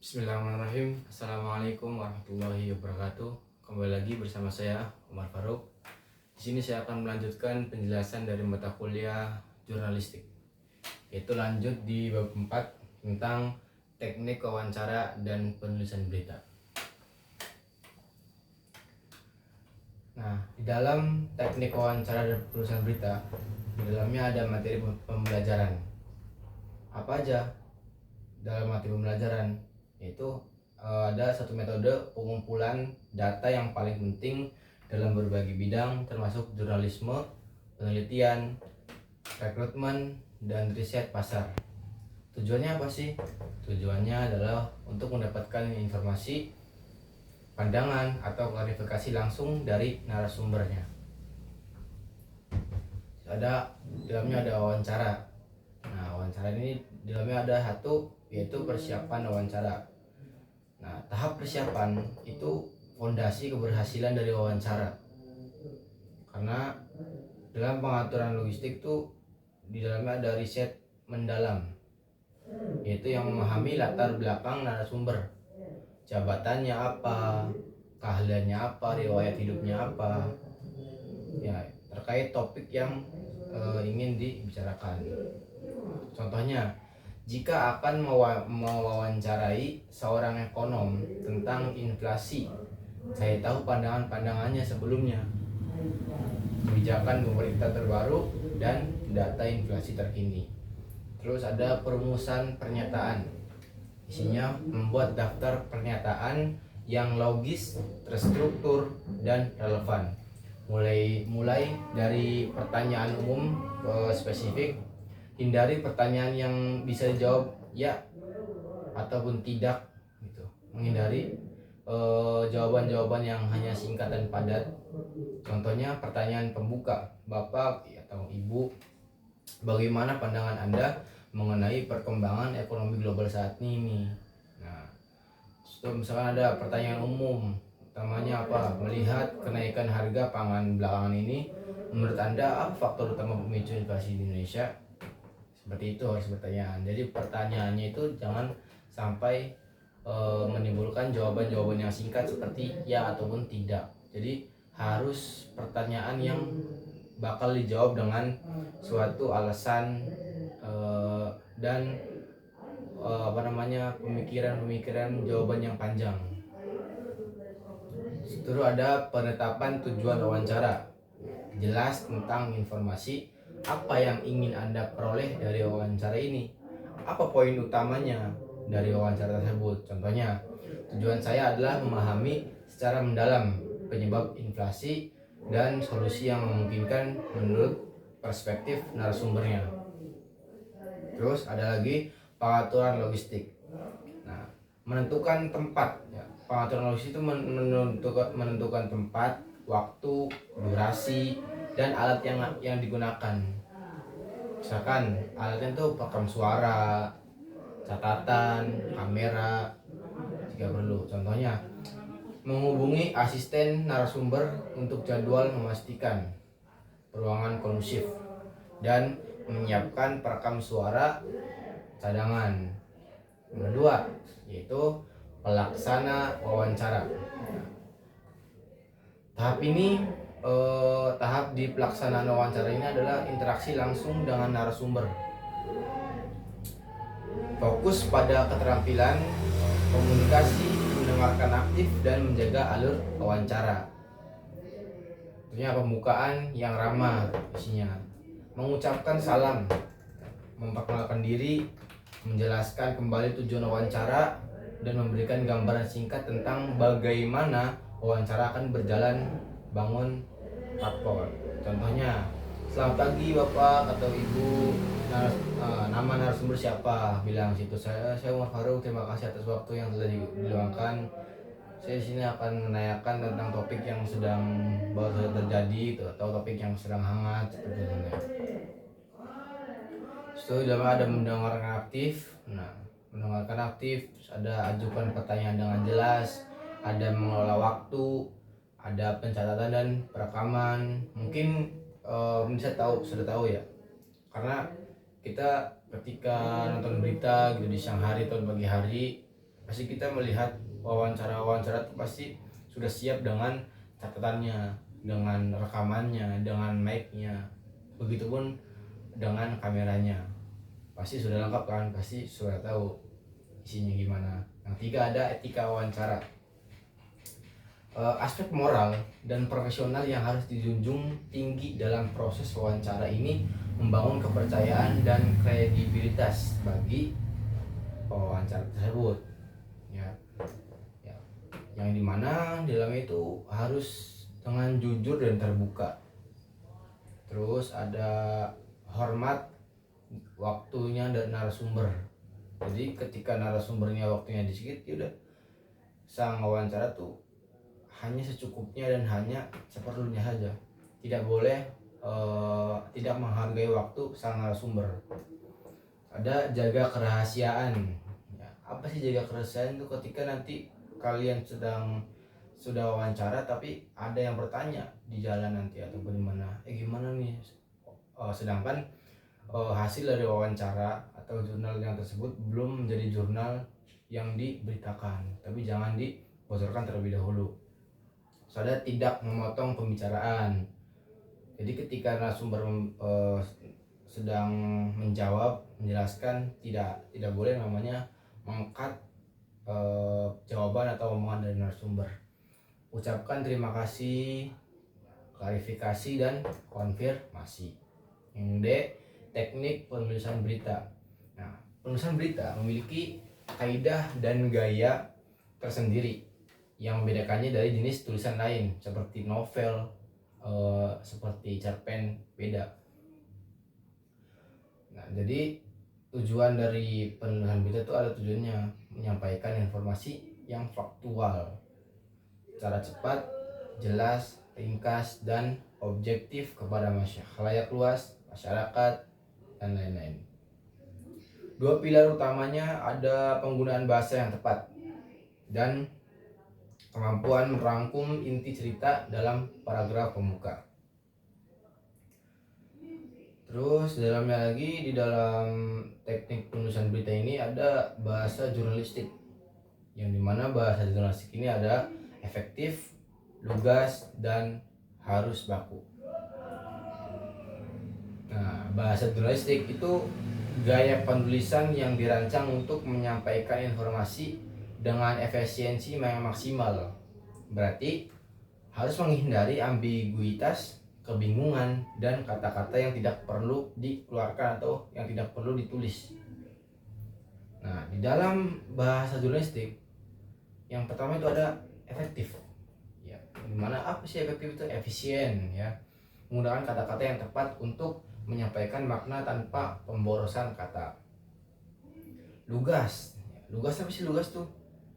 Bismillahirrahmanirrahim. Assalamualaikum warahmatullahi wabarakatuh. Kembali lagi bersama saya Umar Faruk. Di sini saya akan melanjutkan penjelasan dari mata kuliah jurnalistik, yaitu lanjut di bab 4 tentang teknik wawancara dan penulisan berita. Nah, di dalam teknik wawancara dan penulisan berita, di dalamnya ada materi pembelajaran. Apa aja dalam materi pembelajaran? Yaitu ada satu metode pengumpulan data yang paling penting dalam berbagai bidang, termasuk jurnalisme, penelitian, rekrutmen, dan riset pasar. Tujuannya apa sih? Tujuannya adalah untuk mendapatkan informasi, pandangan, atau klarifikasi langsung dari narasumbernya. Dalamnya ada wawancara. Nah, wawancara ini dalamnya ada satu, yaitu persiapan wawancara. Nah, tahap persiapan itu fondasi keberhasilan dari wawancara. Karena dalam pengaturan logistik tuh di dalamnya ada riset mendalam, yaitu yang memahami latar belakang narasumber, jabatannya apa, keahliannya apa, riwayat hidupnya apa, ya terkait topik yang ingin dibicarakan. Contohnya, jika akan mewawancarai seorang ekonom tentang inflasi, saya tahu pandangannya sebelumnya, kebijakan pemerintah terbaru, dan data inflasi terkini. Terus ada perumusan pernyataan, isinya membuat daftar pernyataan yang logis, terstruktur, dan relevan. Mulai dari pertanyaan umum ke spesifik. Hindari pertanyaan yang bisa dijawab ya ataupun tidak gitu. Menghindari jawaban-jawaban yang hanya singkat dan padat. Contohnya pertanyaan pembuka, Bapak atau Ibu, bagaimana pandangan Anda mengenai perkembangan ekonomi global saat ini? Nah, misalkan ada pertanyaan umum, utamanya apa? Melihat kenaikan harga pangan belakangan ini, menurut Anda apa faktor utama pemicu inflasi di Indonesia? Seperti itu harus pertanyaan. Jadi pertanyaannya itu jangan sampai menimbulkan jawaban-jawaban yang singkat seperti ya ataupun tidak. Jadi harus pertanyaan yang bakal dijawab dengan suatu alasan dan pemikiran jawaban yang panjang. Terus ada penetapan tujuan wawancara, jelas tentang informasi apa yang ingin Anda peroleh dari wawancara ini, apa poin utamanya dari wawancara tersebut. Contohnya, tujuan saya adalah memahami secara mendalam penyebab inflasi dan solusi yang memungkinkan menurut perspektif narasumbernya. Terus ada lagi pengaturan logistik. Nah, menentukan tempat ya. Pengaturan logistik itu menentukan tempat, waktu, durasi, dan alat yang digunakan. Misalkan alatnya itu perekam suara, catatan, kamera jika perlu. Contohnya, menghubungi asisten narasumber untuk jadwal, memastikan ruangan kondusif, dan menyiapkan perekam suara cadangan. Yang kedua, yaitu pelaksana wawancara. Tahap di pelaksanaan wawancara ini adalah interaksi langsung dengan narasumber. Fokus pada keterampilan komunikasi, mendengarkan aktif, dan menjaga alur wawancara. Tentunya pembukaan yang ramah isinya, mengucapkan salam, memperkenalkan diri, menjelaskan kembali tujuan wawancara, dan memberikan gambaran singkat tentang bagaimana wawancara akan berjalan, bangun rapor. Contohnya, selamat pagi Bapak atau Ibu, nama narasumber siapa? Bilang situ, saya Umar Faruk, terima kasih atas waktu yang telah diluangkan. Saya di sini akan menanyakan tentang topik yang sedang baru terjadi atau topik yang sedang hangat seperti itu. Setelah ada mendengarkan aktif. Nah, mendengarkan aktif, ada ajukan pertanyaan dengan jelas, ada mengelola waktu, ada pencatatan dan perekaman. Mungkin sudah tahu ya, karena kita ketika nonton berita gitu di siang hari atau pagi hari, pasti kita melihat wawancara itu pasti sudah siap dengan catatannya, dengan rekamannya, dengan mic-nya, begitupun dengan kameranya, pasti sudah lengkap kan, pasti sudah tahu isinya gimana. Yang ketiga ada etika wawancara. Aspek moral dan profesional yang harus dijunjung tinggi dalam proses wawancara ini membangun kepercayaan dan kredibilitas bagi wawancara tersebut, ya, ya. Yang dimana di dalamnya itu harus dengan jujur dan terbuka. Terus ada hormat waktunya dan narasumber. Jadi ketika narasumbernya waktunya sedikit, ya udah, sang wawancara tuh hanya secukupnya dan hanya seperlunya saja. Tidak boleh tidak menghargai waktu sang narasumber. Ada jaga kerahasiaan. Ya, apa sih jaga kerahasiaan itu? Ketika nanti kalian sudah wawancara tapi ada yang bertanya di jalan nanti atau bagaimana, gimana nih, sedangkan hasil dari wawancara atau jurnal yang tersebut belum menjadi jurnal yang diberitakan, tapi jangan dibocorkan terlebih dahulu. Saudara tidak memotong pembicaraan. Jadi ketika narasumber sedang menjawab, menjelaskan, tidak boleh namanya mengangkat jawaban atau omongan dari narasumber. Ucapkan terima kasih, klarifikasi dan konfirmasi. Yang D, teknik penulisan berita. Nah, penulisan berita memiliki kaidah dan gaya tersendiri yang membedakannya dari jenis tulisan lain seperti novel, seperti cerpen, beda. Nah, jadi tujuan dari penulisan berita itu ada tujuannya menyampaikan informasi yang faktual, secara cepat, jelas, ringkas, dan objektif kepada khalayak luas, masyarakat, dan lain-lain. Dua pilar utamanya ada penggunaan bahasa yang tepat dan kemampuan merangkum inti cerita dalam paragraf pembuka. Terus dalamnya lagi, di dalam teknik penulisan berita ini ada bahasa jurnalistik, yang dimana bahasa jurnalistik ini ada efektif, lugas, dan harus baku. Nah, bahasa jurnalistik itu gaya penulisan yang dirancang untuk menyampaikan informasi dengan efisiensi yang maksimal. Berarti harus menghindari ambiguitas, kebingungan, dan kata-kata yang tidak perlu dikeluarkan atau yang tidak perlu ditulis. Nah, di dalam bahasa jurnalistik yang pertama itu ada efektif. Ya, dimana apa sih efektif itu? Efisien, ya. Menggunakan kata-kata yang tepat untuk menyampaikan makna tanpa pemborosan kata. Lugas. Lugas apa sih lugas tuh?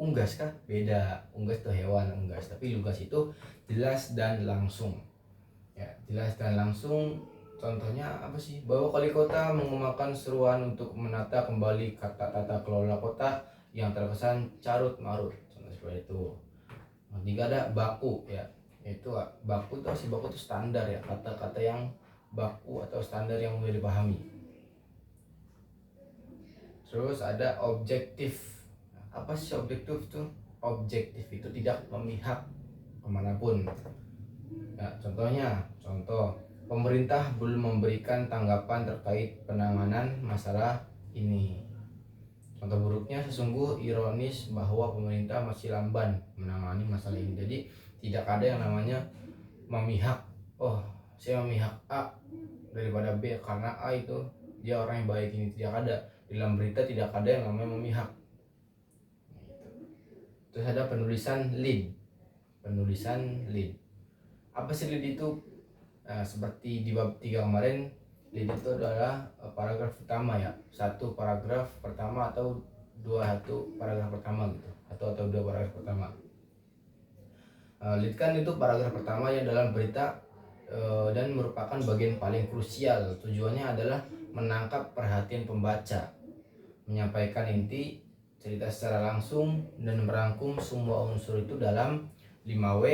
Unggas kah? Beda. Unggas itu hewan, unggas. Tapi lugas itu jelas dan langsung. Ya, jelas dan langsung. Contohnya apa sih? Bahwa Wali Kota mengumumkan seruan untuk menata kembali tata kelola kota yang terkesan carut marut. Contoh seperti itu. Tiga ada baku, ya. Itu baku itu sih, baku itu standar, ya, kata-kata yang baku atau standar yang mudah dipahami. Terus ada objektif. Apa sih objektif tuh? Objektif itu tidak memihak kemanapun. Nah, contoh pemerintah belum memberikan tanggapan terkait penanganan masalah ini. Contoh buruknya, sesungguh ironis bahwa pemerintah masih lamban menangani masalah ini. Jadi tidak ada yang namanya memihak. Oh, saya memihak A daripada B karena A itu dia orang yang baik, ini tidak ada. Di dalam berita tidak ada yang namanya memihak. Terus ada penulisan lead. Apa sih lead itu? Nah, seperti di bab 3 kemarin, lead itu adalah paragraf pertama, ya. Satu paragraf pertama atau satu paragraf pertama gitu. Atau dua paragraf pertama. Lead kan itu paragraf pertama yang dalam berita dan merupakan bagian paling krusial. Tujuannya adalah menangkap perhatian pembaca, menyampaikan inti cerita secara langsung, dan merangkum semua unsur itu dalam 5W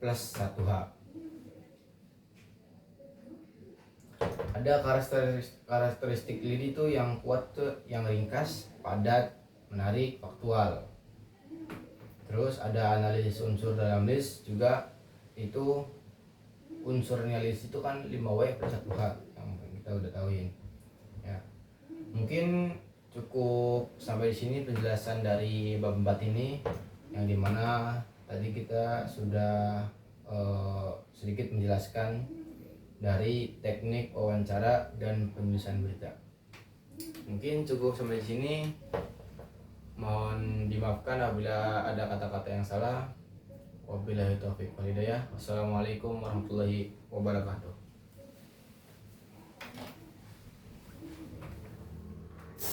plus 1H. Ada karakteristik lead itu yang kuat tuh, yang ringkas, padat, menarik, faktual. Terus ada analisis unsur dalam list juga, itu unsurnya list itu kan 5W plus 1H yang kita udah tahuin ya. Mungkin cukup sampai di sini penjelasan dari bab 4 ini, yang dimana tadi kita sudah sedikit menjelaskan dari teknik wawancara dan penulisan berita. Mungkin cukup sampai di sini. Mohon dimaafkan apabila ada kata-kata yang salah. Wabillahi taufiq wal hidayah. Wassalamualaikum warahmatullahi wabarakatuh.